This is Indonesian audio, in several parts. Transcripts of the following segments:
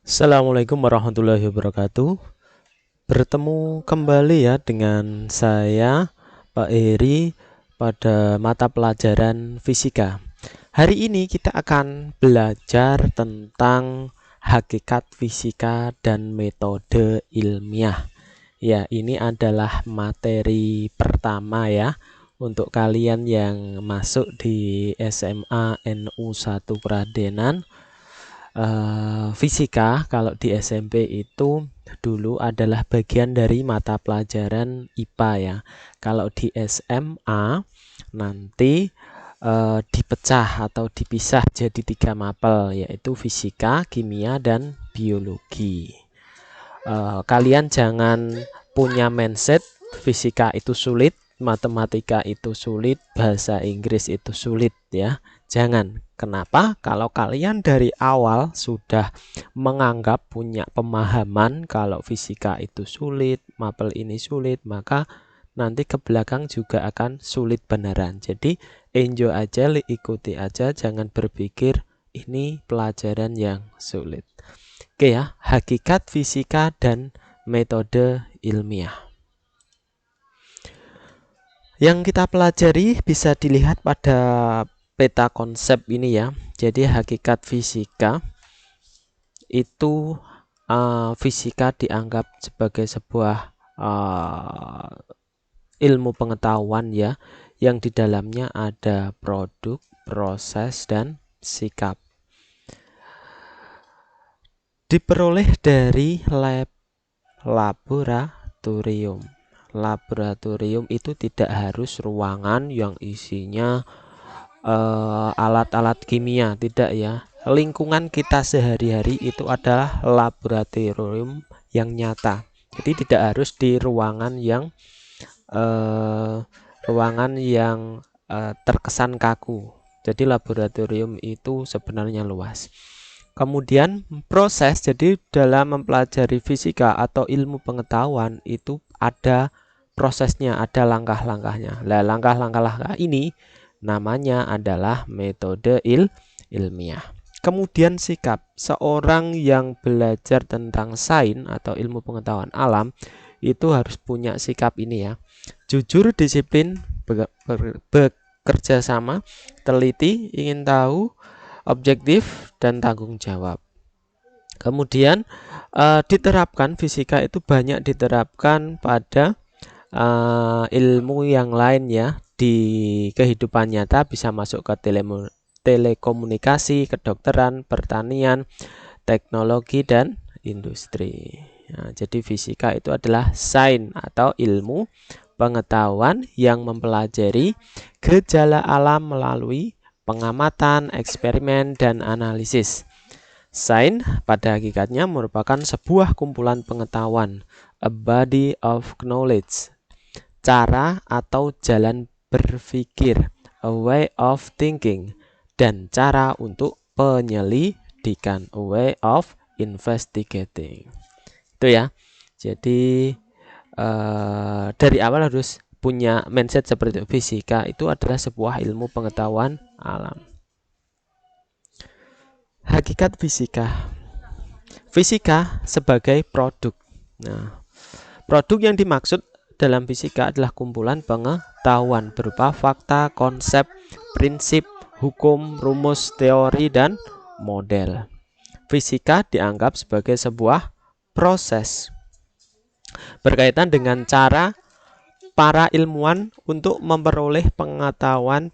Assalamualaikum warahmatullahi wabarakatuh. Bertemu kembali ya dengan saya Pak Heri pada mata pelajaran fisika. Hari ini kita akan belajar tentang hakikat fisika dan metode ilmiah. Ya, ini adalah materi pertama ya untuk kalian yang masuk di SMA NU 1 Pradenan. Fisika kalau di SMP itu dulu adalah bagian dari mata pelajaran IPA ya. Kalau di SMA nanti dipecah atau dipisah jadi 3 mapel, yaitu fisika, kimia, dan biologi. Kalian jangan punya mindset fisika itu sulit, matematika itu sulit, bahasa Inggris itu sulit ya. Jangan. Kenapa? Kalau kalian dari awal sudah menganggap punya pemahaman kalau fisika itu sulit, mapel ini sulit, maka nanti ke belakang juga akan sulit beneran. Jadi enjoy aja, ikuti aja, jangan berpikir ini pelajaran yang sulit. Oke ya, hakikat fisika dan metode ilmiah. Yang kita pelajari bisa dilihat pada peta konsep ini ya. Jadi hakikat fisika itu fisika dianggap sebagai sebuah ilmu pengetahuan ya, yang di dalamnya ada produk, proses, dan sikap. Diperoleh dari laboratorium. Laboratorium itu tidak harus ruangan yang isinya alat-alat kimia, tidak ya. Lingkungan kita sehari-hari itu adalah laboratorium yang nyata. Jadi tidak harus di ruangan yang terkesan kaku. Jadi laboratorium itu sebenarnya luas. Kemudian proses, jadi dalam mempelajari fisika atau ilmu pengetahuan itu ada prosesnya, ada langkah-langkahnya. Nah, langkah-langkah ini namanya adalah metode ilmiah. Kemudian sikap, seorang yang belajar tentang sains atau ilmu pengetahuan alam itu harus punya sikap ini ya. Jujur, disiplin, bekerja sama, teliti, ingin tahu, objektif, dan tanggung jawab. Kemudian diterapkan, fisika itu banyak diterapkan pada ilmu yang lain ya. Di kehidupan nyata bisa masuk ke telekomunikasi, kedokteran, pertanian, teknologi, dan industri. Nah, jadi fisika itu adalah sains atau ilmu pengetahuan yang mempelajari gejala alam melalui pengamatan, eksperimen, dan analisis. Sains pada hakikatnya merupakan sebuah kumpulan pengetahuan, a body of knowledge, cara atau jalan berpikir, a way of thinking, dan cara untuk penyelidikan, a way of investigating. Itu ya. Jadi dari awal harus punya mindset seperti itu. Fisika itu adalah sebuah ilmu pengetahuan alam. Hakikat fisika. Fisika sebagai produk. Nah, produk yang dimaksud dalam fisika adalah kumpulan pengetahuan berupa fakta, konsep, prinsip, hukum, rumus, teori, dan model. Fisika dianggap sebagai sebuah proses berkaitan dengan cara para ilmuwan untuk memperoleh pengetahuan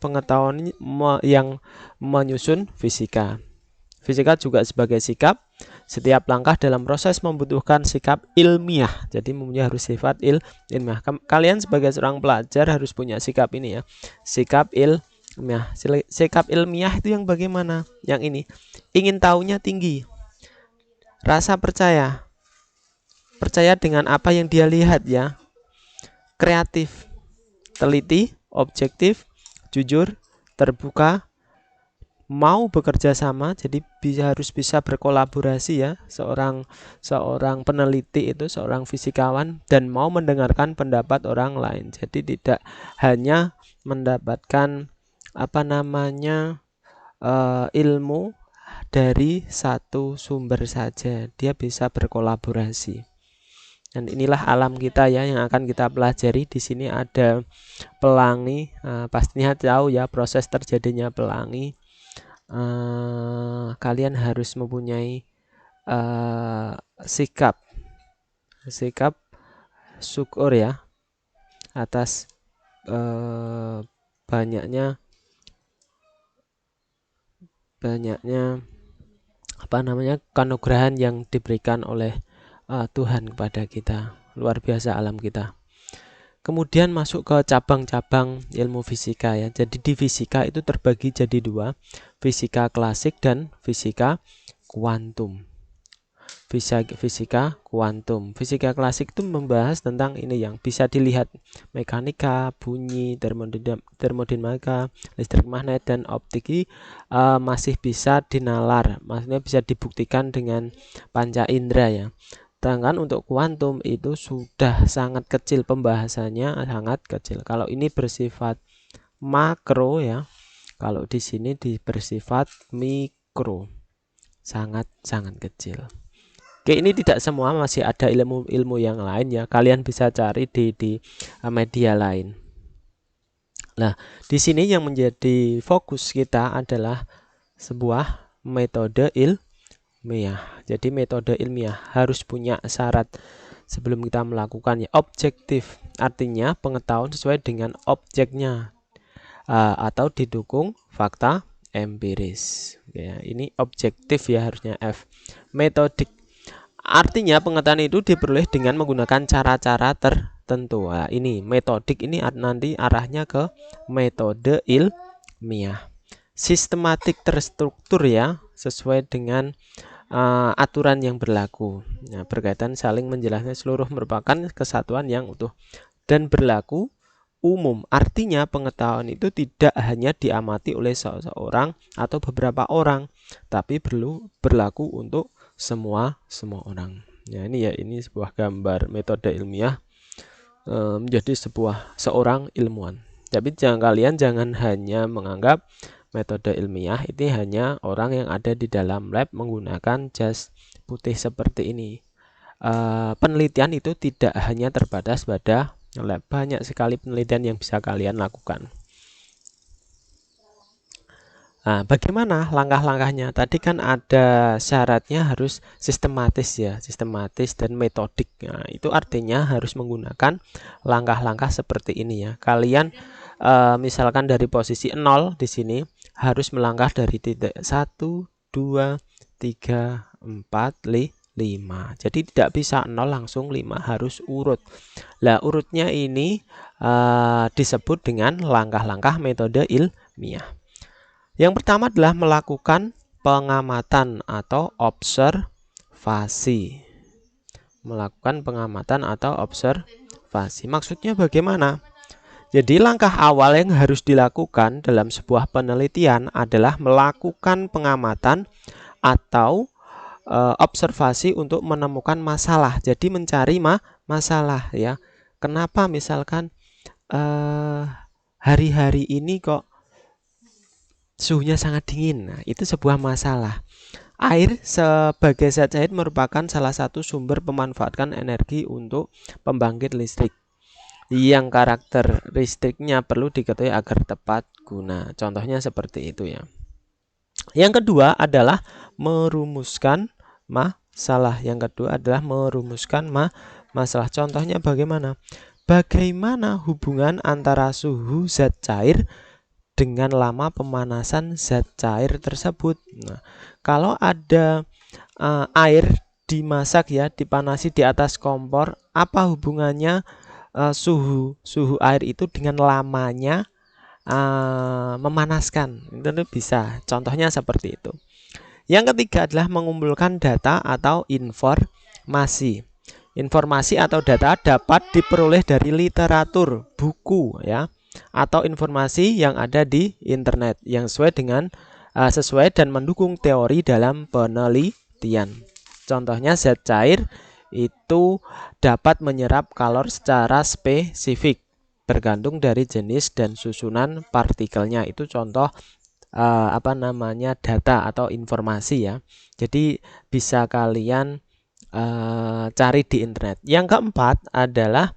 yang menyusun fisika. Fisika juga sebagai sikap. Setiap langkah dalam proses membutuhkan sikap ilmiah. Jadi harus sifat ilmiah. Kalian sebagai seorang pelajar harus punya sikap ini ya. Sikap ilmiah. Sikap ilmiah itu yang bagaimana? Yang ini. Ingin tahunya tinggi. Rasa percaya. Percaya dengan apa yang dia lihat ya. Kreatif, teliti, objektif, jujur, terbuka, mau bekerja sama, jadi harus bisa berkolaborasi ya. Seorang peneliti itu seorang fisikawan dan mau mendengarkan pendapat orang lain. Jadi tidak hanya mendapatkan ilmu dari satu sumber saja, dia bisa berkolaborasi. Dan inilah alam kita ya yang akan kita pelajari. Di sini ada pelangi, pastinya tahu ya proses terjadinya pelangi. Kalian harus mempunyai sikap syukur ya atas banyaknya kanugrahan yang diberikan oleh Tuhan kepada kita. Luar biasa alam kita. Kemudian masuk ke cabang-cabang ilmu fisika ya. Jadi di fisika itu terbagi jadi dua, fisika klasik dan fisika kuantum. Fisika kuantum. Fisika klasik itu membahas tentang ini yang bisa dilihat, mekanika, bunyi, termodinamika, listrik magnet dan optik masih bisa dinalar, maksudnya bisa dibuktikan dengan panca indera ya. Sedangkan untuk kuantum itu sudah sangat kecil, pembahasannya sangat kecil. Kalau ini bersifat makro ya, kalau di sini bersifat mikro, sangat kecil. Oke, ini tidak semua, masih ada ilmu yang lain ya. Kalian bisa cari di media lain. Nah, di sini yang menjadi fokus kita adalah sebuah metode ilmiah. Jadi metode ilmiah harus punya syarat sebelum kita melakukannya. Objektif, artinya pengetahuan sesuai dengan objeknya atau didukung fakta empiris. Ya, ini objektif ya, harusnya F. Metodik, artinya pengetahuan itu diperoleh dengan menggunakan cara-cara tertentu. Nah, ini metodik ini nanti arahnya ke metode ilmiah. Sistematik, terstruktur ya, sesuai dengan aturan yang berlaku. Nah, berkaitan saling menjelaskan, seluruh merupakan kesatuan yang utuh dan berlaku umum. Artinya pengetahuan itu tidak hanya diamati oleh seseorang atau beberapa orang, tapi berlaku untuk semua orang. Ya, ini sebuah gambar metode ilmiah menjadi seorang ilmuwan. Tapi kalian jangan hanya menganggap metode ilmiah itu hanya orang yang ada di dalam lab menggunakan jas putih seperti ini. Penelitian itu tidak hanya terbatas pada lab, banyak sekali penelitian yang bisa kalian lakukan. Nah, bagaimana langkah-langkahnya? Tadi kan ada syaratnya harus sistematis ya, sistematis dan metodik. Nah, itu artinya harus menggunakan langkah-langkah seperti ini ya. Kalian misalkan dari posisi 0 di sini harus melangkah dari titik 1, 2, 3, 4, 5. Jadi tidak bisa 0 langsung 5, harus urut. Lah urutnya ini disebut dengan langkah-langkah metode ilmiah. Yang pertama adalah melakukan pengamatan atau observasi. Melakukan pengamatan atau observasi. Maksudnya bagaimana? Jadi langkah awal yang harus dilakukan dalam sebuah penelitian adalah melakukan pengamatan atau observasi untuk menemukan masalah. Jadi mencari masalah ya. Kenapa misalkan hari-hari ini kok suhunya sangat dingin? Nah, itu sebuah masalah. Air sebagai zat cair merupakan salah satu sumber pemanfaatan energi untuk pembangkit listrik yang karakteristiknya perlu diketahui agar tepat guna. Contohnya seperti itu ya. Yang kedua adalah merumuskan masalah. Masalah. Contohnya bagaimana? Bagaimana hubungan antara suhu zat cair dengan lama pemanasan zat cair tersebut? Nah, kalau ada air dimasak ya, dipanasi di atas kompor, apa hubungannya suhu air itu dengan lamanya memanaskan? Itu bisa. Contohnya seperti itu. Yang ketiga adalah mengumpulkan data atau informasi. Informasi atau data dapat diperoleh dari literatur, buku ya, atau informasi yang ada di internet yang sesuai dan mendukung teori dalam penelitian. Contohnya zat cair itu dapat menyerap kalor secara spesifik bergantung dari jenis dan susunan partikelnya. Itu contoh apa namanya, data atau informasi ya. Jadi bisa kalian cari di internet. Yang keempat adalah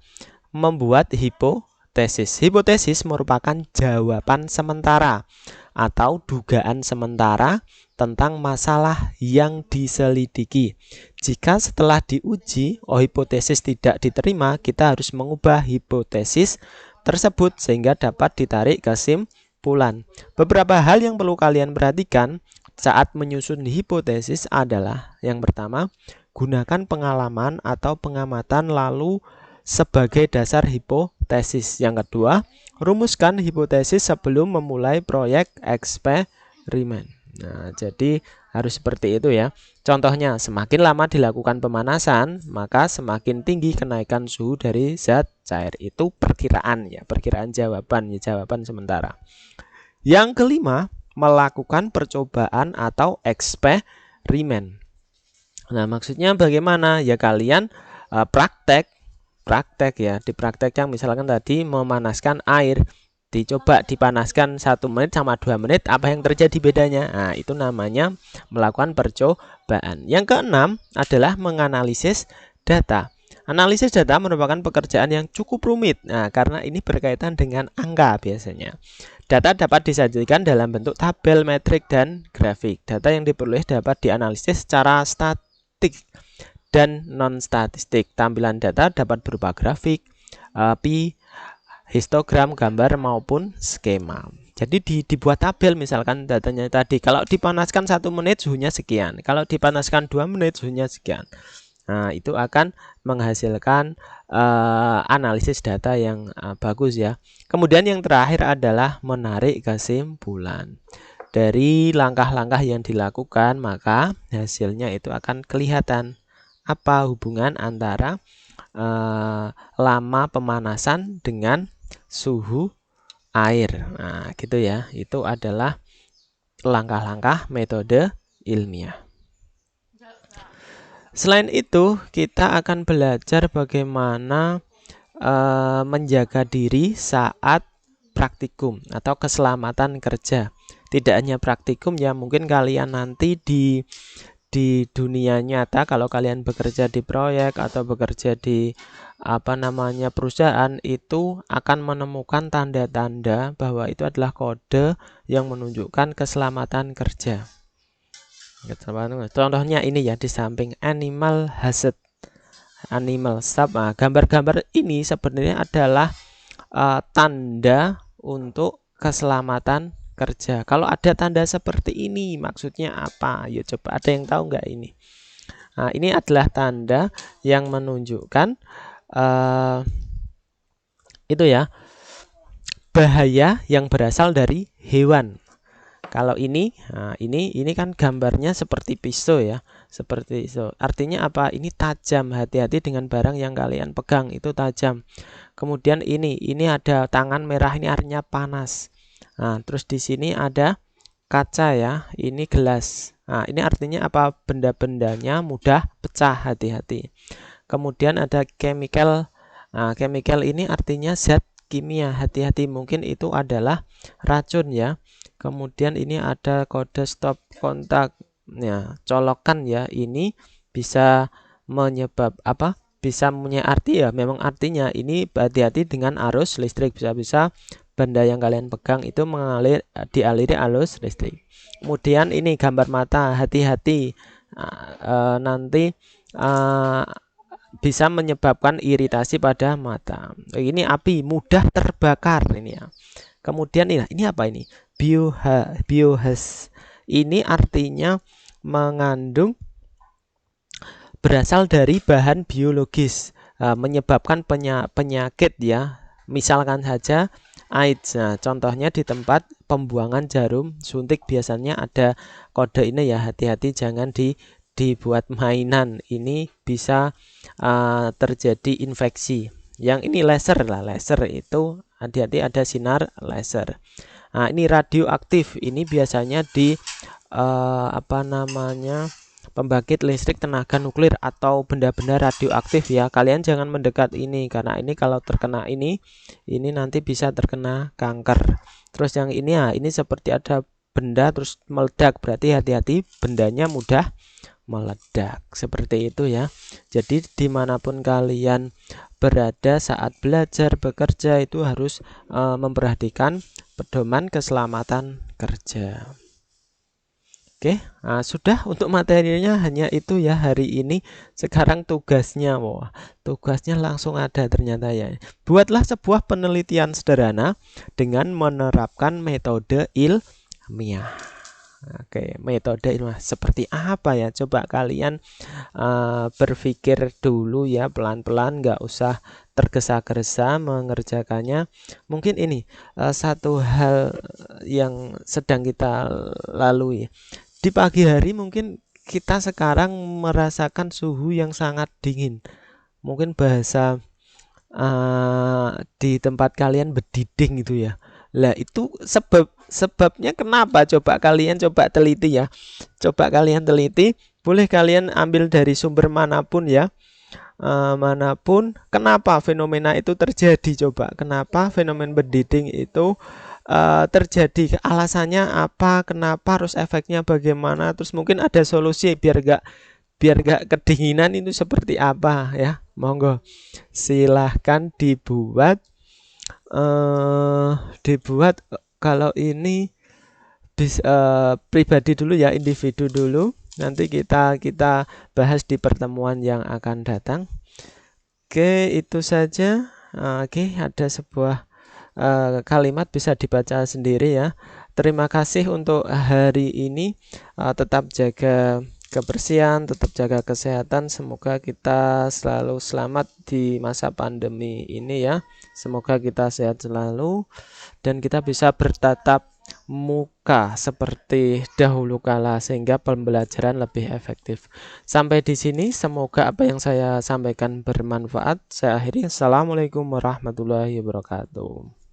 membuat hipotesis. Hipotesis merupakan jawaban sementara atau dugaan sementara tentang masalah yang diselidiki. Jika setelah diuji, hipotesis tidak diterima, kita harus mengubah hipotesis tersebut sehingga dapat ditarik kesimpulan. Beberapa hal yang perlu kalian perhatikan saat menyusun hipotesis adalah yang pertama, gunakan pengalaman atau pengamatan lalu sebagai dasar hipotesis. Yang kedua, rumuskan hipotesis sebelum memulai proyek eksperimen. Nah, jadi harus seperti itu ya. Contohnya, semakin lama dilakukan pemanasan, maka semakin tinggi kenaikan suhu dari zat cair. Itu perkiraan ya, perkiraan jawaban ya, jawaban sementara. Yang kelima, melakukan percobaan atau eksperimen. Nah, maksudnya bagaimana? Ya kalian praktek ya, di praktek yang misalkan tadi memanaskan air, dicoba dipanaskan 1 menit sama 2 menit, apa yang terjadi bedanya? Nah, itu namanya melakukan percobaan. Yang keenam adalah menganalisis data. Analisis data merupakan pekerjaan yang cukup rumit. Nah, karena ini berkaitan dengan angka biasanya. Data dapat disajikan dalam bentuk tabel, metrik, dan grafik. Data yang diperoleh dapat dianalisis secara statistik dan non-statistik. Tampilan data dapat berupa grafik, histogram, gambar, maupun skema. Jadi dibuat tabel misalkan datanya tadi. Kalau dipanaskan 1 menit suhunya sekian. Kalau dipanaskan 2 menit suhunya sekian. Nah, itu akan menghasilkan analisis data yang bagus ya. Kemudian yang terakhir adalah menarik kesimpulan. Dari langkah-langkah yang dilakukan, maka hasilnya itu akan kelihatan apa hubungan antara lama pemanasan dengan suhu air. Nah, gitu ya. Itu adalah langkah-langkah metode ilmiah. Selain itu, kita akan belajar bagaimana menjaga diri saat praktikum atau keselamatan kerja. Tidak hanya praktikum ya, mungkin kalian nanti di dunia nyata kalau kalian bekerja di proyek atau bekerja di perusahaan, itu akan menemukan tanda-tanda bahwa itu adalah kode yang menunjukkan keselamatan kerja. Contohnya ini ya, di samping animal hazard, animal stop. Nah, gambar-gambar ini sebenarnya adalah tanda untuk keselamatan kerja. Kalau ada tanda seperti ini, maksudnya apa? Ayo coba, ada yang tahu nggak ini? Nah, ini adalah tanda yang menunjukkan itu ya, bahaya yang berasal dari hewan. Kalau ini, nah ini kan gambarnya seperti pisau ya, seperti itu. Artinya apa? Ini tajam. Hati-hati dengan barang yang kalian pegang, itu tajam. Kemudian ini ada tangan merah, ini artinya panas. Nah, terus di sini ada kaca ya, ini gelas. Nah, ini artinya apa? Benda-bendanya mudah pecah, hati-hati. Kemudian ada chemical. Nah, chemical ini artinya zat kimia, hati-hati, mungkin itu adalah racun ya. Kemudian ini ada kode stop kontak ya, colokan ya, ini bisa menyebab apa? Bisa punya arti ya, memang artinya ini hati-hati dengan arus listrik, bisa-bisa benda yang kalian pegang itu dialiri arus listrik. Kemudian ini gambar mata, hati-hati, nanti bisa menyebabkan iritasi pada mata. Ini api, mudah terbakar ini ya. Kemudian ini apa ini? Biohaz. Ini artinya mengandung, berasal dari bahan biologis, menyebabkan penyakit ya. Misalkan saja AIDS. Nah, contohnya di tempat pembuangan jarum suntik biasanya ada kode ini ya, hati-hati jangan dibuat mainan. Ini bisa terjadi infeksi. Yang ini laser lah, laser itu hati-hati, ada sinar laser. Nah, ini radioaktif. Ini biasanya di pembangkit listrik tenaga nuklir atau benda-benda radioaktif ya. Kalian jangan mendekat ini, karena ini kalau terkena ini nanti bisa terkena kanker. Terus yang ini ya, ini seperti ada benda terus meledak, berarti hati-hati bendanya mudah meledak. Seperti itu ya. Jadi dimanapun kalian berada saat belajar, bekerja, itu harus memperhatikan pedoman keselamatan kerja. Oke, sudah untuk materinya hanya itu ya hari ini. Sekarang tugasnya, wah, tugasnya langsung ada ternyata ya. Buatlah sebuah penelitian sederhana dengan menerapkan metode ilmiah. Oke, metode ilmiah seperti apa ya? Coba kalian berpikir dulu ya, pelan-pelan, nggak usah tergesa-gesa mengerjakannya. Mungkin ini satu hal yang sedang kita lalui. Di pagi hari mungkin kita sekarang merasakan suhu yang sangat dingin. Mungkin bahasa di tempat kalian bediding gitu ya. Lah itu sebabnya kenapa? Coba kalian teliti ya. Coba kalian teliti, boleh kalian ambil dari sumber manapun ya. Manapun, kenapa fenomena itu terjadi? Coba kenapa fenomena bediding itu terjadi, alasannya apa, kenapa, harus efeknya bagaimana, terus mungkin ada solusi biar gak kedinginan itu seperti apa ya. Monggo silahkan dibuat kalau ini pribadi dulu ya, individu dulu, nanti kita bahas di pertemuan yang akan datang. Oke, itu saja. Oke, ada sebuah kalimat bisa dibaca sendiri ya. Terima kasih untuk hari ini. Tetap jaga kebersihan, tetap jaga kesehatan. Semoga kita selalu selamat di masa pandemi ini ya. Semoga kita sehat selalu dan kita bisa bertatap muka seperti dahulu kala sehingga pembelajaran lebih efektif. Sampai di sini, semoga apa yang saya sampaikan bermanfaat. Saya akhiri. Assalamualaikum warahmatullahi wabarakatuh.